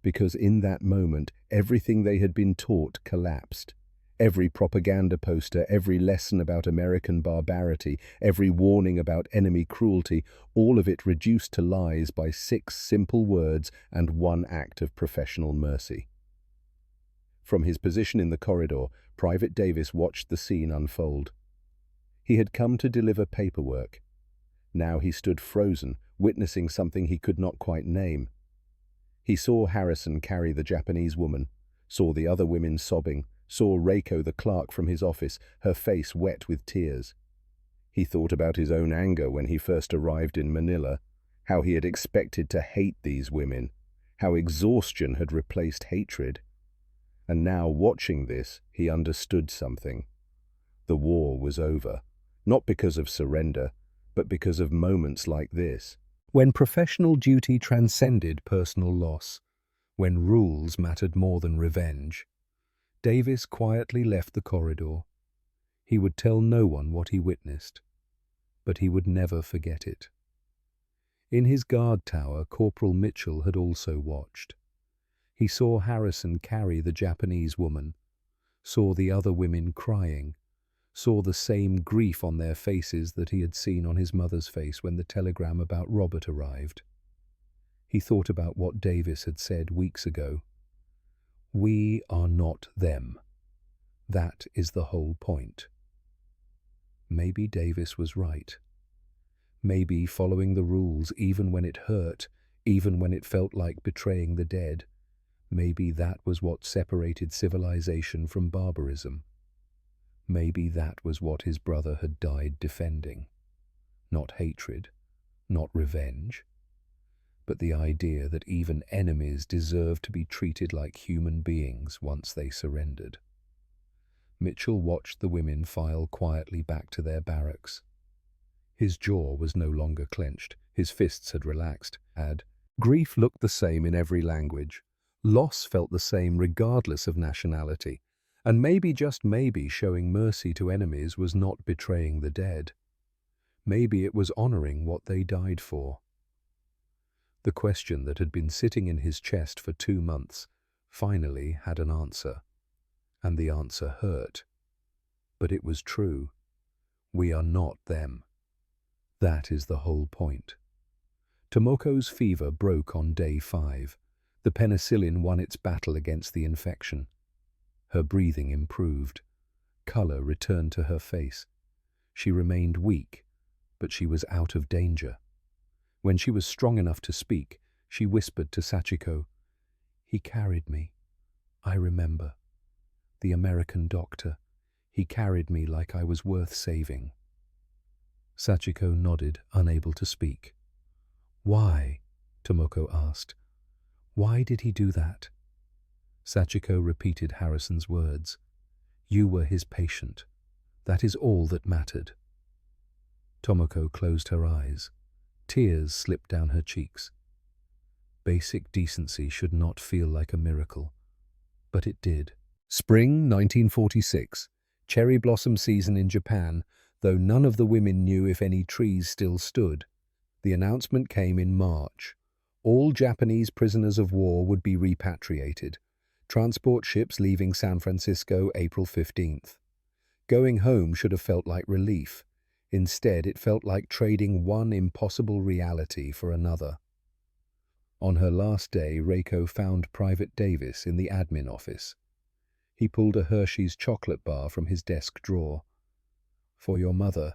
because in that moment everything they had been taught collapsed. Every propaganda poster, every lesson about American barbarity, every warning about enemy cruelty, all of it reduced to lies by 6 simple words and 1 act of professional mercy. From his position in the corridor, Private Davis watched the scene unfold. He had come to deliver paperwork. Now he stood frozen, witnessing something he could not quite name. He saw Harrison carry the Japanese woman, saw the other women sobbing, saw Reiko the clerk from his office, her face wet with tears. He thought about his own anger when he first arrived in Manila, how he had expected to hate these women, how exhaustion had replaced hatred. And now, watching this, he understood something. The war was over, not because of surrender, but because of moments like this, when professional duty transcended personal loss, when rules mattered more than revenge. Davis quietly left the corridor. He would tell no one what he witnessed, but he would never forget it. In his guard tower, Corporal Mitchell had also watched. He saw Harrison carry the Japanese woman, saw the other women crying, saw the same grief on their faces that he had seen on his mother's face when the telegram about Robert arrived. He thought about what Davis had said weeks ago. We are not them. That is the whole point. Maybe Davis was right. Maybe following the rules, even when it hurt, even when it felt like betraying the dead, maybe that was what separated civilization from barbarism. Maybe that was what his brother had died defending. Not hatred, not revenge, but the idea that even enemies deserve to be treated like human beings once they surrendered. Mitchell watched the women file quietly back to their barracks. His jaw was no longer clenched, his fists had relaxed. Grief looked the same in every language. Loss felt the same regardless of nationality. And maybe, just maybe, showing mercy to enemies was not betraying the dead. Maybe it was honoring what they died for. The question that had been sitting in his chest for 2 months finally had an answer. And the answer hurt. But it was true. We are not them. That is the whole point. Tomoko's fever broke on day 5. The penicillin won its battle against the infection. Her breathing improved. Color returned to her face. She remained weak, but she was out of danger. When she was strong enough to speak, she whispered to Sachiko, "He carried me. I remember. The American doctor. He carried me like I was worth saving." Sachiko nodded, unable to speak. "Why?" Tomoko asked. "Why did he do that?" Sachiko repeated Harrison's words. "You were his patient. That is all that mattered." Tomoko closed her eyes. Tears slipped down her cheeks. Basic decency should not feel like a miracle, but it did. Spring 1946, cherry blossom season in Japan, though none of the women knew if any trees still stood. The announcement came in March. All Japanese prisoners of war would be repatriated. Transport ships leaving San Francisco April 15th. Going home should have felt like relief. Instead, it felt like trading one impossible reality for another. On her last day, Reiko found Private Davis in the admin office. He pulled a Hershey's chocolate bar from his desk drawer. "For your mother,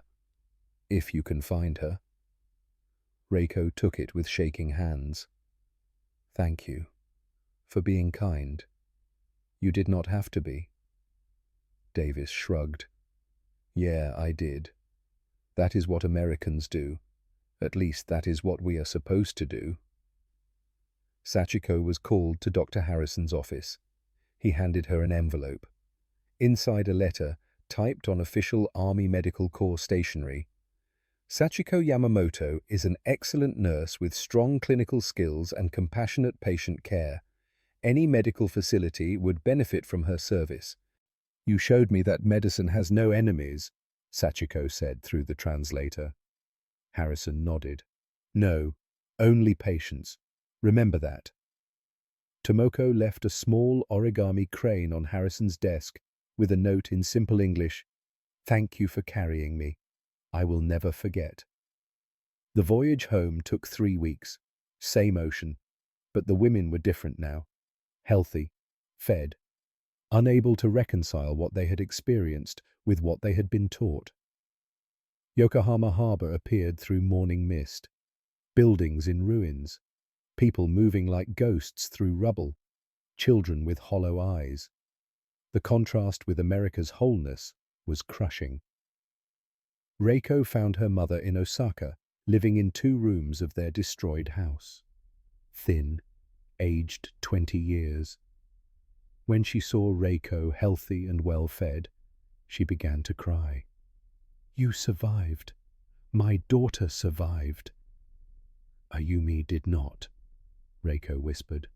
if you can find her." Reiko took it with shaking hands. "Thank you for being kind. You did not have to be." Davis shrugged. "Yeah, I did. That is what Americans do. At least that is what we are supposed to do." Sachiko was called to Dr. Harrison's office. He handed her an envelope. Inside a letter, typed on official Army Medical Corps stationery. "Sachiko Yamamoto is an excellent nurse with strong clinical skills and compassionate patient care. Any medical facility would benefit from her service. You showed me that medicine has no enemies," Sachiko said through the translator. Harrison nodded. "No, only patients. Remember that." Tomoko left a small origami crane on Harrison's desk with a note in simple English, "Thank you for carrying me. I will never forget." The voyage home took 3 weeks. Same ocean, but the women were different now. Healthy, fed, unable to reconcile what they had experienced with what they had been taught. Yokohama harbor appeared through morning mist. Buildings in ruins. People moving like ghosts through rubble. Children with hollow eyes. The contrast with America's wholeness was crushing. Reiko found her mother in Osaka, living in 2 rooms of their destroyed house. Thin, aged 20 years. When she saw Reiko healthy and well-fed, she began to cry. "You survived. My daughter survived." "Ayumi did not," Reiko whispered.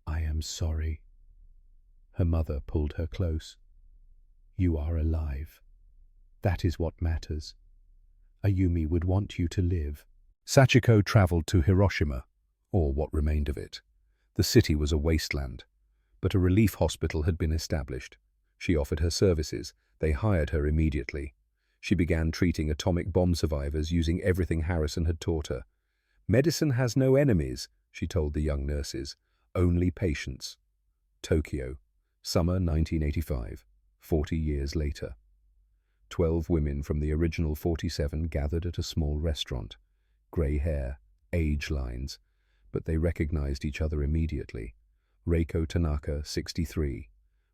"I am sorry." Her mother pulled her close. "You are alive. That is what matters. Ayumi would want you to live." Sachiko traveled to Hiroshima, or what remained of it. The city was a wasteland, but a relief hospital had been established. She offered her services. They hired her immediately. She began treating atomic bomb survivors using everything Harrison had taught her. "Medicine has no enemies," she told the young nurses. "Only patients." Tokyo, summer 1985, 40 years later. 12 women from the original 47 gathered at a small restaurant. Grey hair, age lines, but they recognized each other immediately. Reiko Tanaka, 63,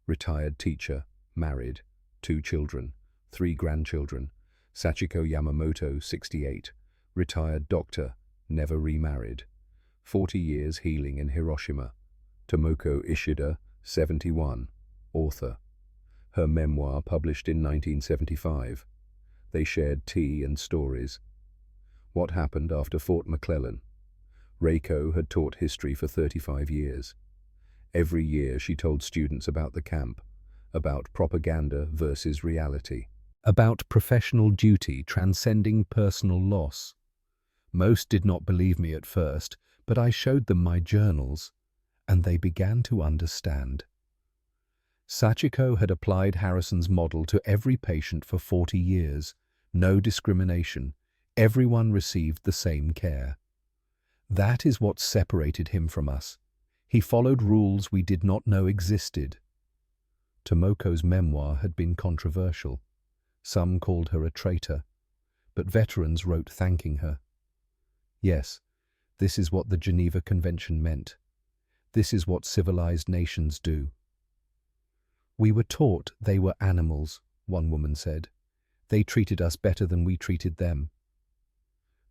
retired teacher, married, 2 children, 3 grandchildren. Sachiko Yamamoto, 68, retired doctor, never remarried. 40 years healing in Hiroshima. Tomoko Ishida, 71, author. Her memoir published in 1975. They shared tea and stories. What happened after Fort McClellan? Reiko had taught history for 35 years. Every year she told students about the camp, about propaganda versus reality, about professional duty transcending personal loss. Most did not believe me at first, but I showed them my journals, and they began to understand. Sachiko had applied Harrison's model to every patient for 40 years. No discrimination. Everyone received the same care. That is what separated him from us. He followed rules we did not know existed. Tomoko's memoir had been controversial. Some called her a traitor, but veterans wrote thanking her. Yes, this is what the Geneva Convention meant. This is what civilized nations do. "We were taught they were animals," one woman said. "They treated us better than we treated them."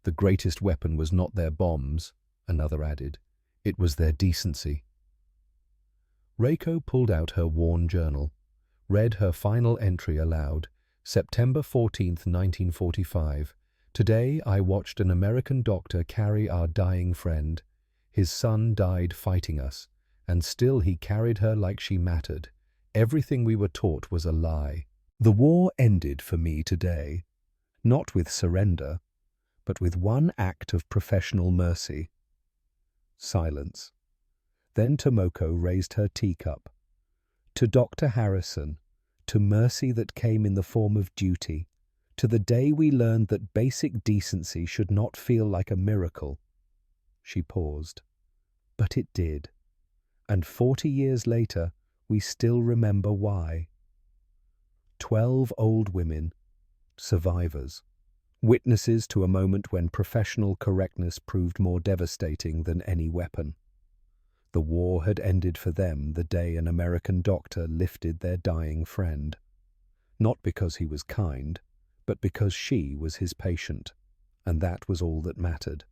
"The greatest weapon was not their bombs," another added. "It was their decency." Reiko pulled out her worn journal, read her final entry aloud. September 14th, 1945. "Today I watched an American doctor carry our dying friend. His son died fighting us, and still he carried her like she mattered. Everything we were taught was a lie. The war ended for me today, not with surrender, but with one act of professional mercy." Silence. Then Tomoko raised her teacup. "To Dr. Harrison, to mercy that came in the form of duty, to the day we learned that basic decency should not feel like a miracle." She paused. But it did. And 40 years later, we still remember why. 12 old women, survivors, witnesses to a moment when professional correctness proved more devastating than any weapon. The war had ended for them the day an American doctor lifted their dying friend. Not because he was kind, but because she was his patient, and that was all that mattered.